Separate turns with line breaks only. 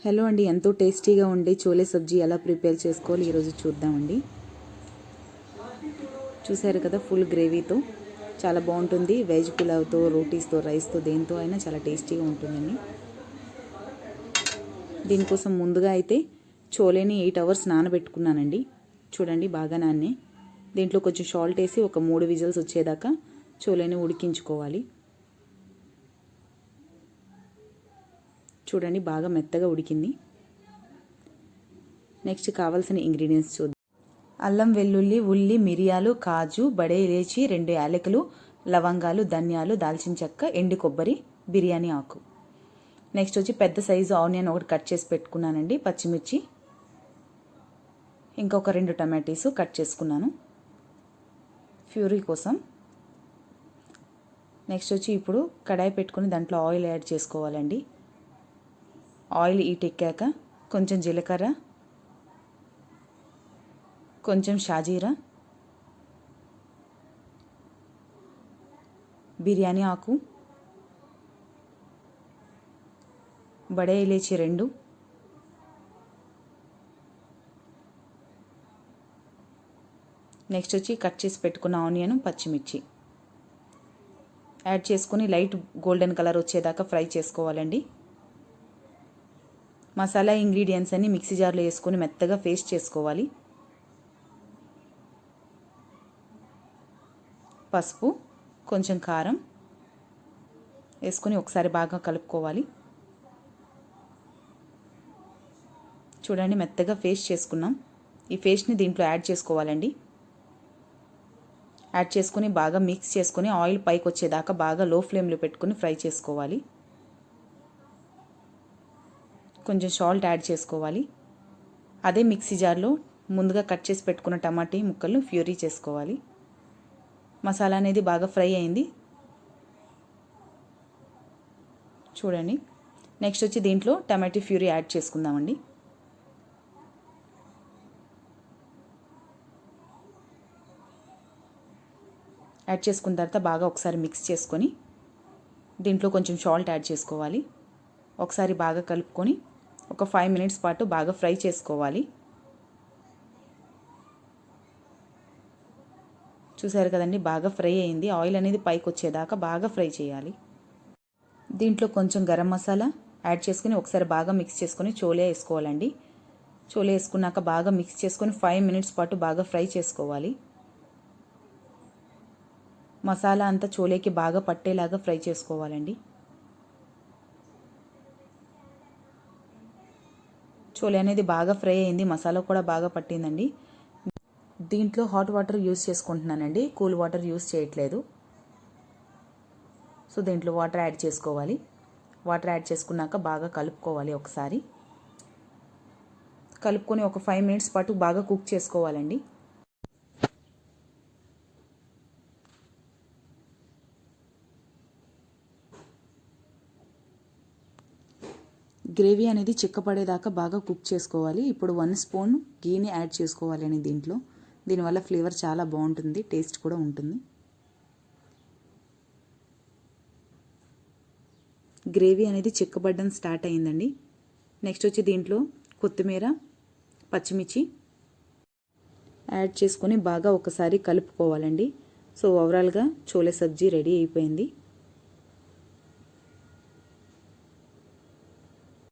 Hello అండి, ఎంతో టేస్టీగా ఉండే చోలే సబ్జీ ఎలా ప్రిపేర్ చేసుకోవాలి ఈరోజు చూద్దామండి. చూసారు కదా, ఫుల్ గ్రేవీతో చాలా బాగుంటుంది. వెజ్ పులావ్తో, రోటీస్తో, రైస్తో, దేంతో అయినా చాలా టేస్టీగా ఉంటుందండి. దీనికోసం ముందుగా అయితే చోలేని 8 అవర్స్ నానబెట్టుకున్నానండి. చూడండి, బాగా నాన్నే. దీంట్లో కొంచెం సాల్ట్ వేసి ఒక 3 విజిల్స్ వచ్చేదాకా చోలేని ఉడికించుకోవాలి. చూడండి, బాగా మెత్తగా ఉడికింది. నెక్స్ట్ కావాల్సిన ఇంగ్రీడియంట్స్ చూద్దాం. అల్లం వెల్లుల్లి, ఉల్లి, మిరియాలు, కాజు, బడే ఇలాచి, 2 యాలకులు, లవంగాలు, ధనియాలు, దాల్చిన చెక్క, ఎండు కొబ్బరి, బిర్యానీ ఆకు. నెక్స్ట్ వచ్చి పెద్ద సైజు ఆనియన్ ఒకటి కట్ చేసి పెట్టుకున్నానండి. పచ్చిమిర్చి, ఇంకొక 2 టమాటోస్ కట్ చేసుకున్నాను ప్యూరీ కోసం. నెక్స్ట్ వచ్చి ఇప్పుడు కడాయి పెట్టుకుని దాంట్లో ఆయిల్ యాడ్ చేసుకోవాలండి. ఆయిల్ హీట్ ఎక్కాక కొంచెం జీలకర్ర, కొంచెం షాజీరా, బిర్యానీ ఆకు, బడే ఇలాచి 2, నెక్స్ట్ వచ్చి కట్ చేసి పెట్టుకున్న ఆనియన్, పచ్చిమిర్చి యాడ్ చేసుకుని లైట్ గోల్డెన్ కలర్ వచ్చేదాకా ఫ్రై చేసుకోవాలండి. మసాలా ఇంగ్రీడియంట్స్ అన్ని మిక్సీ జార్లో వేసుకొని మెత్తగా పేస్ట్ చేసుకోవాలి. పసుపు, కొంచెం కారం వేసుకొని ఒకసారి బాగా కలుపుకోవాలి. చూడండి, మెత్తగా పేస్ట్ చేసుకున్నాం. ఈ పేస్ట్ని దీంట్లో యాడ్ చేసుకోవాలండి. యాడ్ చేసుకుని బాగా మిక్స్ చేసుకుని ఆయిల్ పైకి వచ్చేదాకా బాగా లో ఫ్లేమ్లో పెట్టుకుని ఫ్రై చేసుకోవాలి. కొంచెం సాల్ట్ యాడ్ చేసుకోవాలి. అదే మిక్సీ జార్లో ముందుగా కట్ చేసి పెట్టుకున్న టమాటా ముక్కలను ప్యూరీ చేసుకోవాలి. మసాలా అనేది బాగా ఫ్రై అయింది. చూడండి, నెక్స్ట్ వచ్చి దీంట్లో టమాటో ప్యూరీ యాడ్ చేసుకుందామండి. యాడ్ చేసుకున్న తర్వాత బాగా ఒకసారి మిక్స్ చేసుకొని దీంట్లో కొంచెం సాల్ట్ యాడ్ చేసుకోవాలి. ఒకసారి బాగా కలుపుకొని ఒక 5 మినిట్స్ పాటు బాగా ఫ్రై చేసుకోవాలి. చూసారు కదండి, బాగా ఫ్రై అయింది. ఆయిల్ అనేది పైకి వచ్చేదాకా బాగా ఫ్రై చేయాలి. దీంట్లో కొంచెం గరం మసాలా యాడ్ చేసుకుని ఒకసారి బాగా మిక్స్ చేసుకొని చోలే వేసుకోవాలండి. చోలే వేసుకున్నాక బాగా మిక్స్ చేసుకొని 5 మినిట్స్ పాటు బాగా ఫ్రై చేసుకోవాలి. మసాలా అంతా చోలేకి బాగా పట్టేలాగా ఫ్రై చేసుకోవాలండి. చోలే అనేది బాగా ఫ్రై అయింది, మసాలా కూడా బాగా పట్టిందండి. దీంట్లో హాట్ వాటర్ యూస్ చేసుకుంటున్నానండి, కూల్ వాటర్ యూస్ చేయట్లేదు. సో దీంట్లో వాటర్ యాడ్ చేసుకోవాలి. వాటర్ యాడ్ చేసుకున్నాక బాగా కలుపుకోవాలి. ఒకసారి కలుపుకొని ఒక 5 మినిట్స్ పాటు బాగా కుక్ చేసుకోవాలండి. గ్రేవీ అనేది చిక్కపడేదాకా బాగా కుక్ చేసుకోవాలి. ఇప్పుడు 1 స్పూన్ గీని యాడ్ చేసుకోవాలండి దీంట్లో. దీనివల్ల ఫ్లేవర్ చాలా బాగుంటుంది, టేస్ట్ కూడా ఉంటుంది. గ్రేవీ అనేది చిక్కబడడం స్టార్ట్ అయిందండి. నెక్స్ట్ వచ్చి దీంట్లో కొత్తిమీర, పచ్చిమిర్చి యాడ్ చేసుకొని బాగా ఒకసారి కలుపుకోవాలండి. సో ఓవరాల్గా చోలే సబ్జీ రెడీ అయిపోయింది.